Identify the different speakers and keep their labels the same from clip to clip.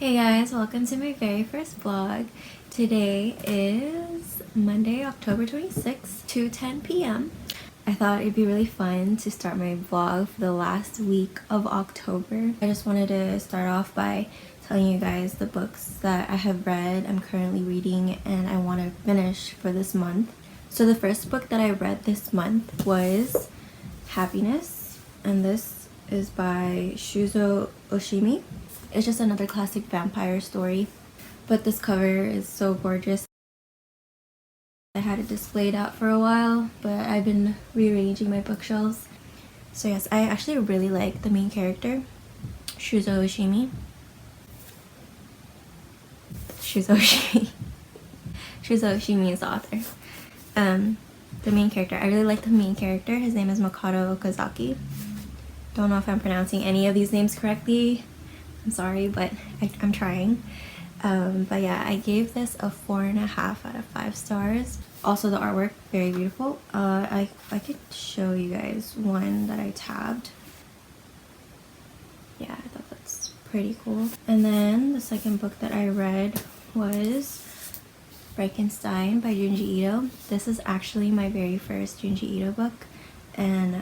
Speaker 1: Hey guys, welcome to my very first vlog. Today is Monday, October 26th, 2:10 p.m. I thought it'd be really fun to start my vlog for the last week of October. I just wanted to start off by telling you guys the books that I have read, I'm currently reading, and I want to finish for this month. So the first book that I read this month was Happiness, and this is by Shuzo Oshimi. It's just another classic vampire story, but this cover is so gorgeous. I had it displayed out for a while, but I've been rearranging my bookshelves. So yes, I actually really like the main character, Shuzo Oshimi. Shuzo Oshimi. Shuzo Oshimi is the author. The main character. I really like the main character. His name is Makoto Okazaki. Don't know if I'm pronouncing any of these names correctly. I'm sorry, but I'm trying. But yeah, I gave this a 4.5 out of 5 stars. Also, the artwork, very beautiful. I could show you guys one that I tabbed. Yeah, I thought that's pretty cool. And then the second book that I read was Frankenstein by Junji Ito. This is actually my very first Junji Ito book, and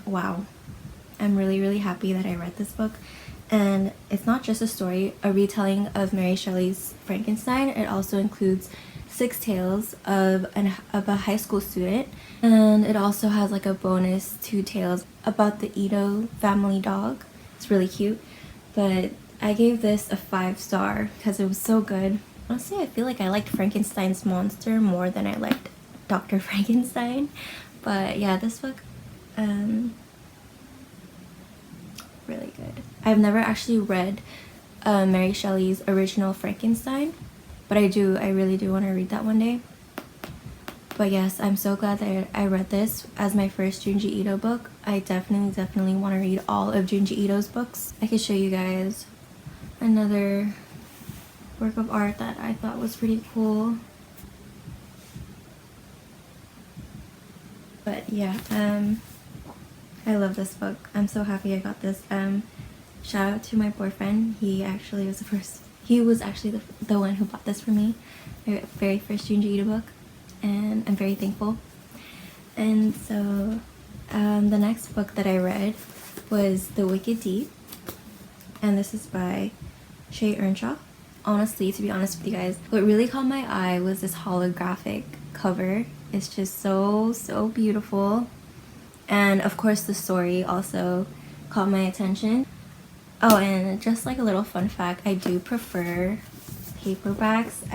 Speaker 1: wow, I'm really happy that I read this book. And it's not just a story, a retelling of Mary Shelley's Frankenstein. It also includes 6 tales of a high school student, and it also has like a bonus 2 tales about the Ito family dog. It's really cute, but I gave this a 5-star because it was so good. Honestly, I feel like I liked Frankenstein's monster more than I liked Dr. Frankenstein. But yeah, this book, really good. I've never actually read Mary Shelley's original Frankenstein, but I really do want to read that one day. But yes, I'm so glad that I read this as my first Junji Ito book. I definitely want to read all of Junji Ito's books. I could show you guys another work of art that I thought was pretty cool. But yeah, I love this book. I'm so happy I got this. Shout out to my boyfriend. He actually was the one who bought this for me. My very first Junji Ito book, and I'm very thankful. And so the next book that I read was The Wicked Deed, and this is by Shay Earnshaw. Honestly, to be honest with you guys, what really caught my eye was this holographic cover. It's just so beautiful. And of course the story also caught my attention. Oh, and just like a little fun fact, I do prefer paperbacks.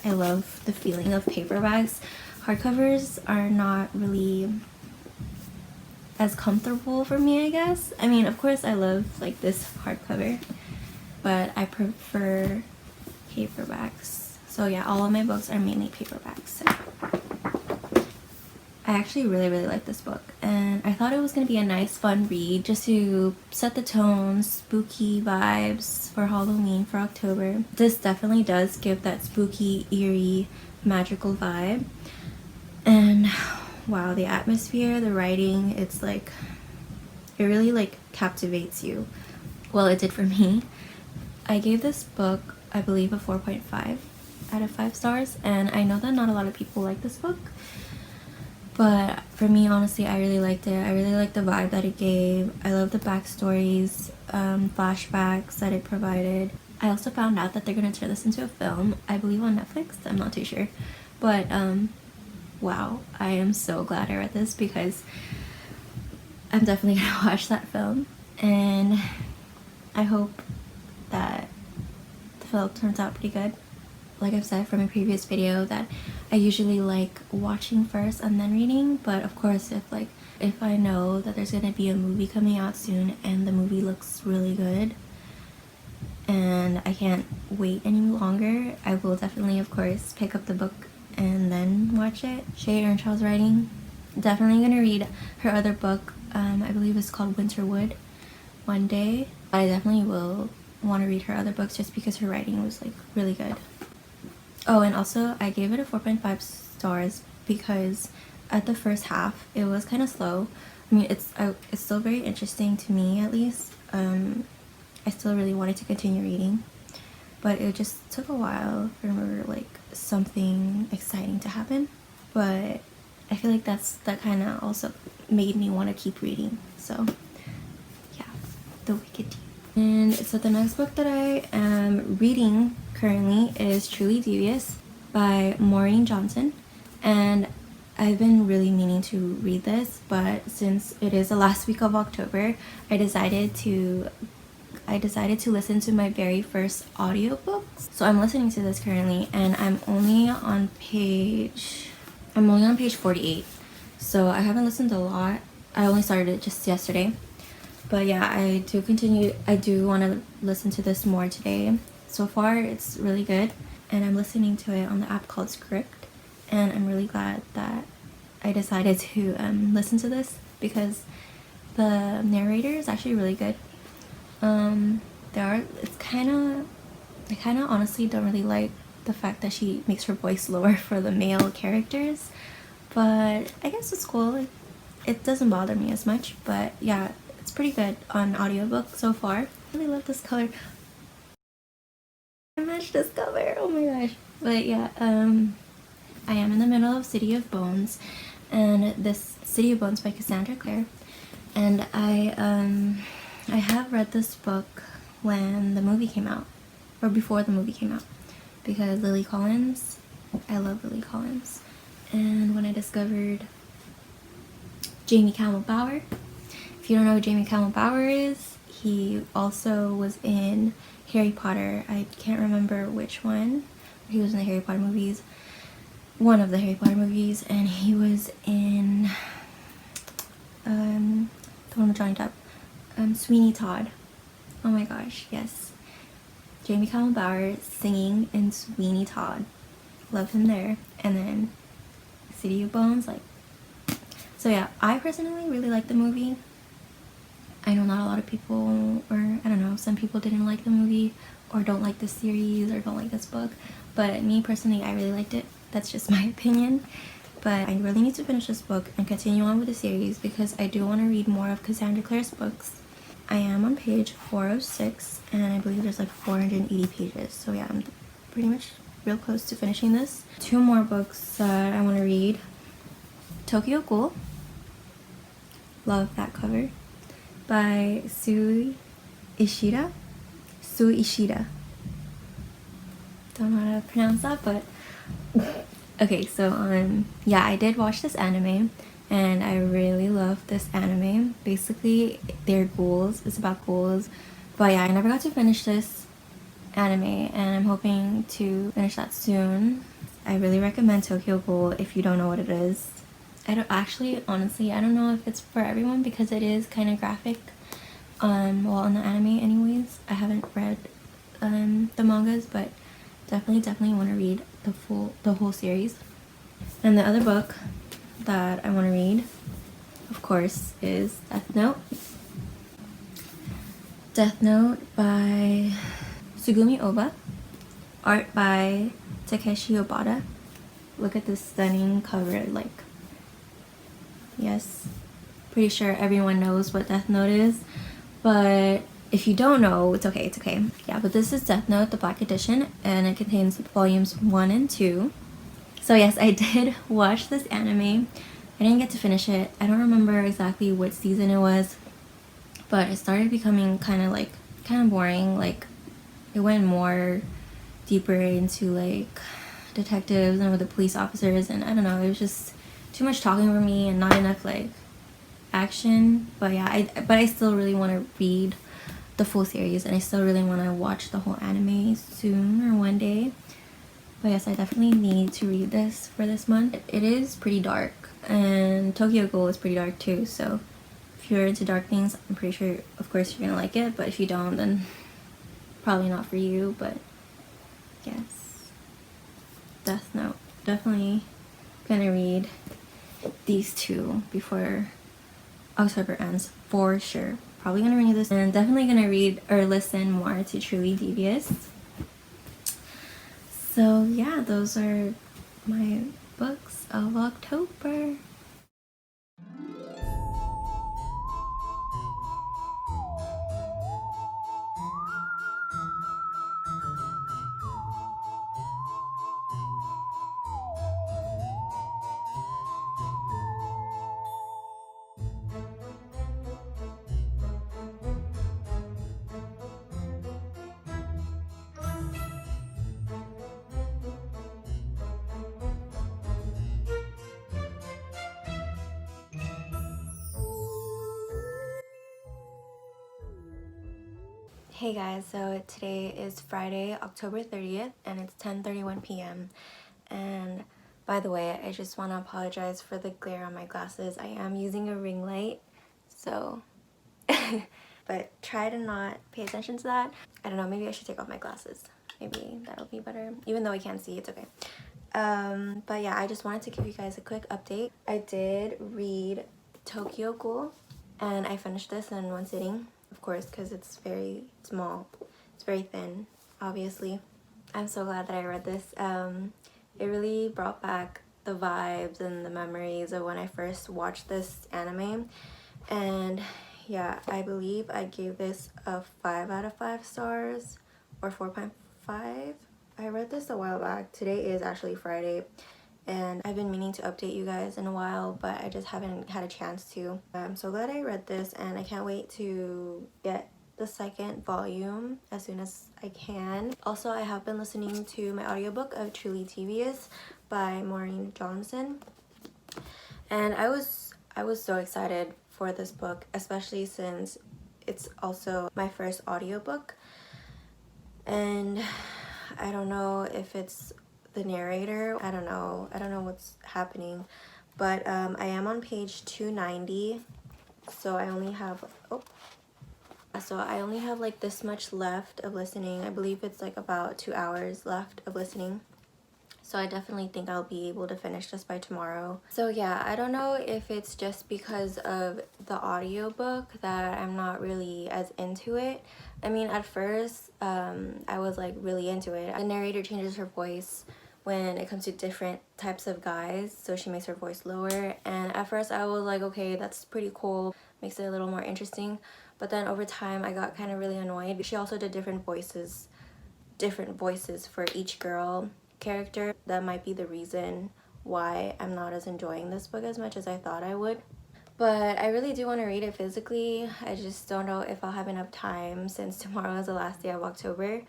Speaker 1: I love the feeling of paperbacks. Hardcovers are not really as comfortable for me, I guess. I mean, of course I love like this hardcover, but I prefer paperbacks. So yeah, all of my books are mainly paperbacks. So I actually really like this book, and I thought it was going to be a nice fun read just to set the tone, spooky vibes for Halloween for October. This definitely does give that spooky, eerie, magical vibe. And wow, the atmosphere, the writing, it's like, it really like captivates you. Well, it did for me. I gave this book, I believe, a 4.5 out of 5 stars, and I know that not a lot of people like this book. But for me, honestly, I really liked it. I really liked the vibe that it gave. I love the backstories, flashbacks that it provided. I also found out that they're going to turn this into a film, I believe on Netflix. I'm not too sure. But wow, I am so glad I read this because I'm definitely going to watch that film. And I hope that the film turns out pretty good. Like I've said from a previous video, that I usually like watching first and then reading, but of course if I know that there's gonna be a movie coming out soon and the movie looks really good and I can't wait any longer, I will definitely of course pick up the book and then watch it. Shay Earnshaw's writing. Definitely gonna read her other book, I believe it's called Winterwood, one day. I definitely will want to read her other books just because her writing was like really good. Oh, and also I gave it a 4.5 stars because at the first half it was kind of slow. I mean, it's still very interesting to me, at least. I still really wanted to continue reading, but it just took a while for like something exciting to happen. But I feel like that kind of also made me want to keep reading. So yeah, The Wicked Deep. And so the next book that I am reading currently is Truly Devious by Maureen Johnson, and I've been really meaning to read this, but since it is the last week of October, I decided to listen to my very first audiobook. So I'm listening to this currently, and I'm only on page 48. So I haven't listened a lot. I only started it just yesterday. But yeah, I do want to listen to this more today. So far, it's really good, and I'm listening to it on the app called Script, and I'm really glad that I decided to listen to this because the narrator is actually really good. I kind of honestly don't really like the fact that she makes her voice lower for the male characters, but I guess it's cool. It doesn't bother me as much, but yeah, it's pretty good on audiobook so far. I really love this color. I matched this cover, oh my gosh. But yeah, I am in the middle of City of Bones, and this City of Bones by Cassandra Clare, and I have read this book when the movie came out, or before the movie came out, because Lily Collins, I love Lily Collins. And when I discovered Jamie Campbell Bower, if you don't know who Jamie Campbell Bower is, he also was in Harry Potter. I can't remember which one. He was in the Harry Potter movies, one of the Harry Potter movies, and he was in the one with Johnny Depp, Sweeney Todd. Oh my gosh, yes. Jamie Campbell Bower singing in Sweeney Todd. Love him there. And then City of Bones, like. So yeah, I personally really like the movie. I know not a lot of people, or I don't know, some people didn't like the movie, or don't like the series, or don't like this book. But me personally, I really liked it. That's just my opinion. But I really need to finish this book and continue on with the series because I do want to read more of Cassandra Clare's books. I am on page 406, and I believe there's like 480 pages. So yeah, I'm pretty much real close to finishing this. 2 more books that I want to read. Tokyo Ghoul. Love that cover. By Sue Ishida. Don't know how to pronounce that, but okay, so yeah, I did watch this anime, and I really love this anime. Basically, they're ghouls. It's about ghouls. But yeah, I never got to finish this anime, and I'm hoping to finish that soon. I really recommend Tokyo Ghoul if you don't know what it is. Honestly, I don't know if it's for everyone because it is kind of graphic. Well, in the anime anyways. I haven't read the mangas, but definitely want to read the whole series. And the other book that I want to read, of course, is Death Note. Death Note by Sugumi Oba. Art by Takeshi Obata. Look at this stunning cover, like, yes, pretty sure everyone knows what Death Note is, but if you don't know, it's okay. Yeah, but this is Death Note, the Black Edition, and it contains volumes 1 and 2. So yes, I did watch this anime. I didn't get to finish it. I don't remember exactly what season it was, but it started becoming kind of boring. Like, it went more deeper into like detectives and with the police officers, and I don't know, it was just too much talking for me and not enough like action. But yeah, I still really want to read the full series, and I still really want to watch the whole anime soon or one day. But yes, I definitely need to read this for this month. It is pretty dark, and Tokyo Ghoul is pretty dark too, so if you're into dark things, I'm pretty sure of course you're gonna like it, but if you don't, then probably not for you. But yes, Death Note, definitely gonna read these 2 before October ends for sure. Probably gonna read this, and definitely gonna read or listen more to Truly Devious. So yeah, those are my books of October. Hey guys, so today is Friday, October 30th, and it's 10:31 p.m. And by the way, I just want to apologize for the glare on my glasses. I am using a ring light, so but try to not pay attention to that. I don't know, maybe I should take off my glasses. Maybe that'll be better. Even though I can't see, it's okay. But yeah, I just wanted to give you guys a quick update. I did read Tokyo Ghoul, and I finished this in one sitting, of course, because it's very small. It's very thin, obviously. I'm so glad that I read this. It really brought back the vibes and the memories of when I first watched this anime. And yeah, I believe I gave this a 5 out of 5 stars or 4.5. I read this a while back. Today is actually Friday, and I've been meaning to update you guys in a while, but I just haven't had a chance to. I'm so glad I read this, and I can't wait to get the second volume as soon as I can. Also, I have been listening to my audiobook of Truly Devious by Maureen Johnson, and I was so excited for this book, especially since it's also my first audiobook. And I don't know if it's the narrator. I don't know what's happening, but I am on page 290, so I only have like this much left of listening. I believe it's like about 2 hours left of listening, so I definitely think I'll be able to finish this by tomorrow. So yeah, I don't know if it's just because of the audiobook that I'm not really as into it. I mean, at first I was like really into it. The narrator changes her voice when it comes to different types of guys, so she makes her voice lower, and at first I was like, okay, that's pretty cool, makes it a little more interesting. But then over time I got kind of really annoyed. She also did different voices for each girl character. That might be the reason why I'm not as enjoying this book as much as I thought I would. But I really do want to read it physically. I just don't know if I'll have enough time since tomorrow is the last day of October.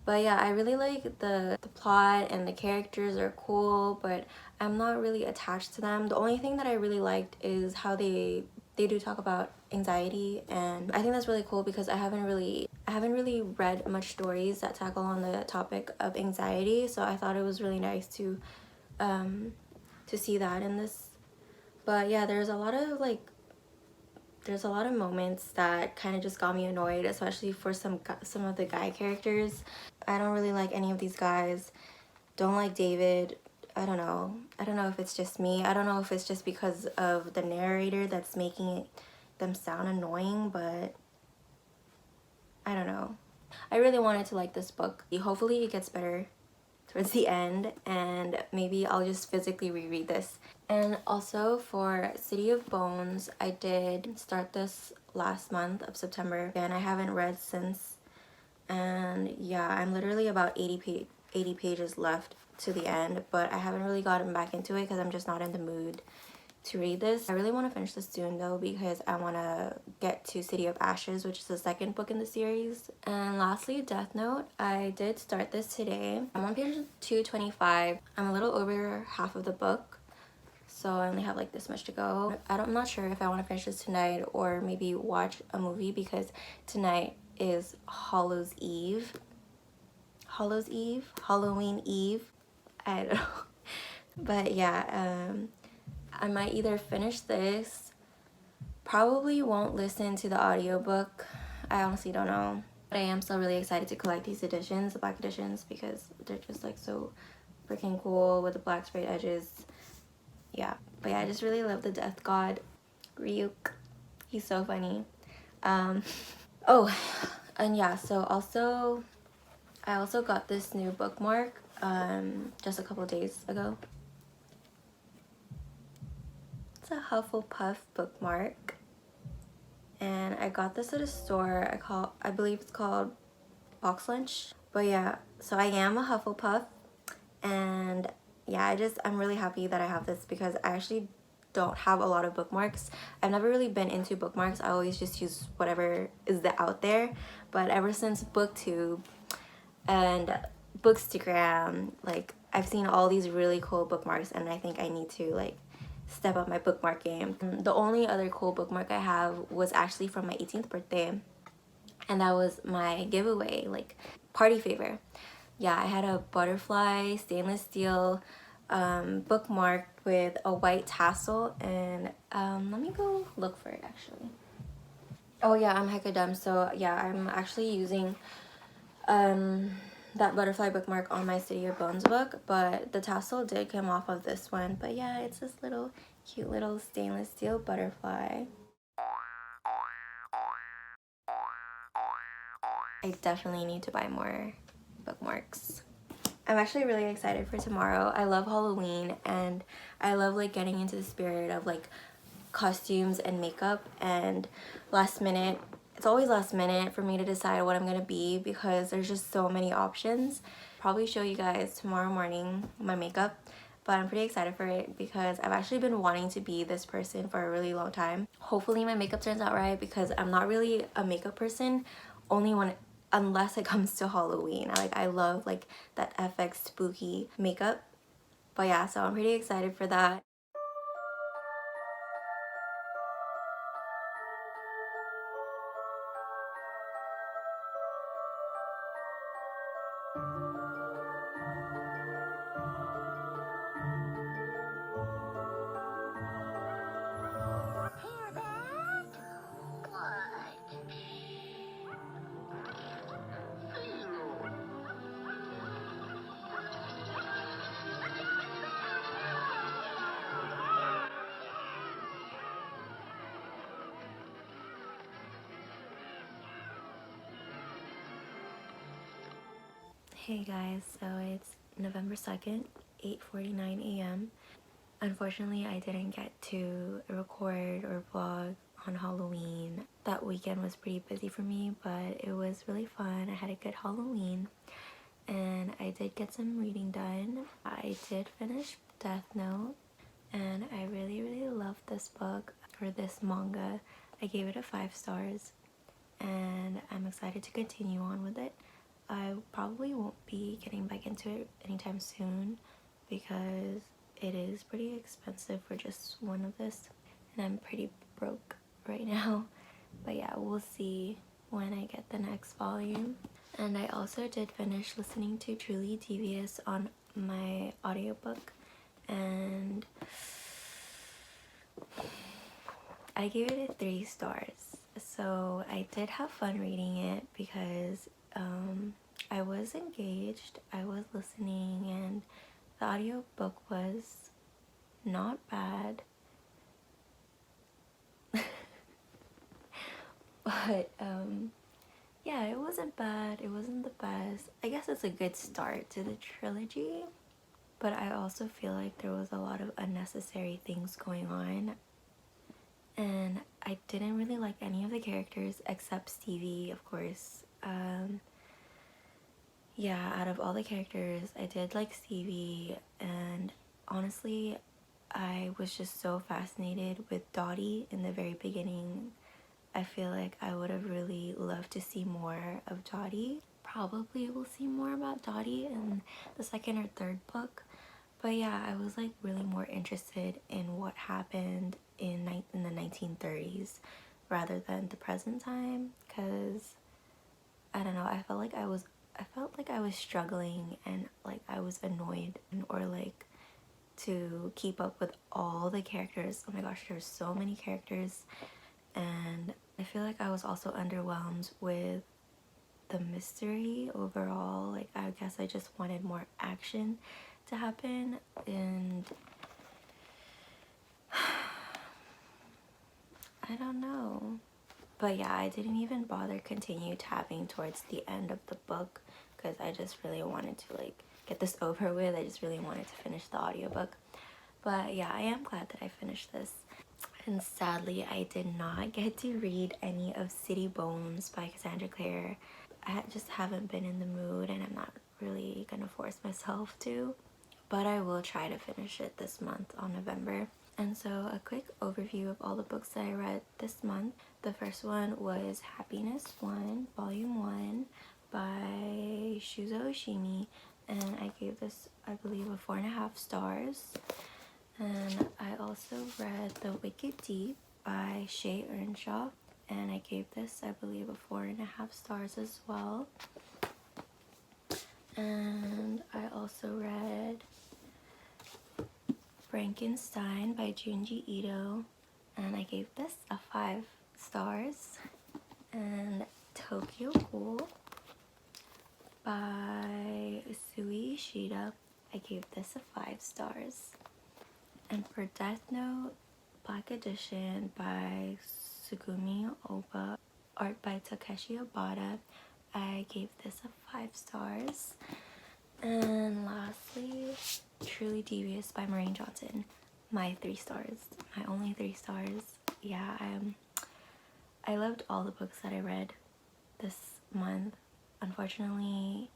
Speaker 1: But yeah, I really like the plot, and the characters are cool, but I'm not really attached to them. The only thing that I really liked is how they do talk about anxiety, and I think that's really cool because I haven't really read much stories that tackle on the topic of anxiety, so I thought it was really nice to see that in this. But yeah, there's a lot of moments that kind of just got me annoyed, especially for some of the guy characters. I don't really like any of these guys. Don't like David. I don't know if it's just me. I don't know if it's just because of the narrator that's making them sound annoying, but I don't know. I really wanted to like this book. Hopefully it gets better towards the end, and maybe I'll just physically reread this. And also for City of Bones, I did start this last month of September, and I haven't read since. And yeah, I'm literally about 80 pages left to the end, but I haven't really gotten back into it because I'm just not in the mood to read this. I really want to finish this soon though, because I want to get to City of Ashes, which is the second book in the series. And lastly, Death Note. I did start this today. I'm on page 225. I'm a little over half of the book, so I only have like this much to go. I'm not sure if I want to finish this tonight or maybe watch a movie, because tonight is Halloween Eve. I don't know. But yeah, I might either finish this, probably won't listen to the audiobook. I honestly don't know. But I am still really excited to collect these editions, the black editions, because they're just like so freaking cool with the black sprayed edges. Yeah, but yeah, I just really love the death god, Ryuk. He's so funny. Oh, and yeah, so I also got this new bookmark just a couple days ago. It's a Hufflepuff bookmark, and I got this at a store. I believe it's called Box Lunch. But yeah, so I am a Hufflepuff, and yeah, I'm really happy that I have this because I actually don't have a lot of bookmarks. I've never really been into bookmarks. I always just use whatever is out there. But ever since BookTube and Bookstagram, like I've seen all these really cool bookmarks, and I think I need to like step up my bookmark game. The only other cool bookmark I have was actually from my 18th birthday, and that was my giveaway, like party favor. Yeah, I had a butterfly stainless steel bookmark with a white tassel, and let me go look for it actually. Oh yeah, I'm hecka dumb. So yeah, I'm actually using that butterfly bookmark on my City of Bones book, but the tassel did come off of this one. But yeah, it's this little cute little stainless steel butterfly. I definitely need to buy more bookmarks. I'm actually really excited for tomorrow. I love Halloween, and I love like getting into the spirit of like costumes and makeup, and last minute, it's always last minute for me to decide what I'm gonna be because there's just so many options. Probably show you guys tomorrow morning my makeup, but I'm pretty excited for it because I've actually been wanting to be this person for a really long time. Hopefully my makeup turns out right because I'm not really a makeup person, only when unless it comes to Halloween. I love like that FX spooky makeup. But yeah, so I'm pretty excited for that. Hey guys, so it's November 2nd, 8:49 a.m. Unfortunately, I didn't get to record or vlog on Halloween. That weekend was pretty busy for me, but it was really fun. I had a good Halloween, and I did get some reading done. I did finish Death Note, and I really loved this book, or this manga. I gave it a 5 stars, and I'm excited to continue on with it. I probably won't be getting back into it anytime soon because it is pretty expensive for just one of this, and I'm pretty broke right now. But yeah, we'll see when I get the next volume. And I also did finish listening to Truly Devious on my audiobook, and I gave it a 3 stars. So I did have fun reading it because I was engaged, I was listening, and the audiobook was not bad. But yeah, it wasn't bad, it wasn't the best. I guess it's a good start to the trilogy, but I also feel like there was a lot of unnecessary things going on, and I didn't really like any of the characters except Stevie, of course. Yeah, out of all the characters, I did like Stevie, and honestly, I was just so fascinated with Dottie in the very beginning. I feel like I would have really loved to see more of Dottie. Probably we'll see more about Dottie in the second or third book. But yeah, I was like really more interested in what happened in the 1930s rather than the present time, because I don't know, I felt like I was struggling, and like I was annoyed, or like to keep up with all the characters. Oh my gosh, there's so many characters, and I feel like I was also underwhelmed with the mystery overall. Like I guess I just wanted more action to happen, and I don't know. But yeah, I didn't even bother continue tabbing towards the end of the book because I just really wanted to like get this over with. I just really wanted to finish the audiobook. But yeah, I am glad that I finished this. And sadly, I did not get to read any of City Bones by Cassandra Clare. I just haven't been in the mood, and I'm not really gonna force myself to. But I will try to finish it this month on November. And so a quick overview of all the books that I read this month. The first one was Happiness 1, Volume 1 by Shuzo Oshimi, and I gave this, I believe, a 4.5 stars. And I also read The Wicked Deep by Shay Earnshaw, and I gave this, I believe, a 4.5 stars as well. And I also read Frankenstein by Junji Ito, and I gave this a 5 stars. And Tokyo Ghoul by Sui Ishida, I gave this a 5 stars. And for Death Note Black Edition by Sugumi Oba, art by Takeshi Obata, I gave this a 5 stars. And lastly, Truly Devious by Maureen Johnson, my 3 stars, my only 3 stars. Yeah, I loved all the books that I read this month. Unfortunately,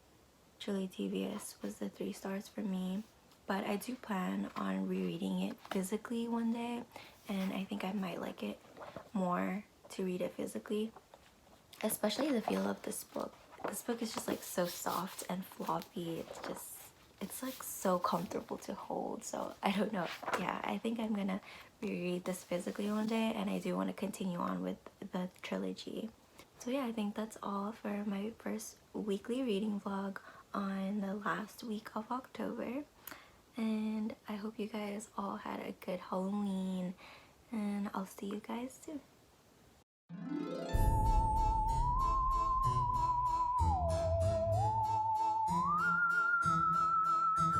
Speaker 1: Truly Devious was the 3 stars for me, but I do plan on rereading it physically one day, and I think I might like it more to read it physically, especially the feel of this book. This book is just like so soft and floppy. It's like so comfortable to hold. So I don't know. Yeah, I think I'm gonna reread this physically one day, and I do want to continue on with the trilogy. So yeah, I think that's all for my first weekly reading vlog on the last week of October. And I hope you guys all had a good Halloween, and I'll see you guys soon.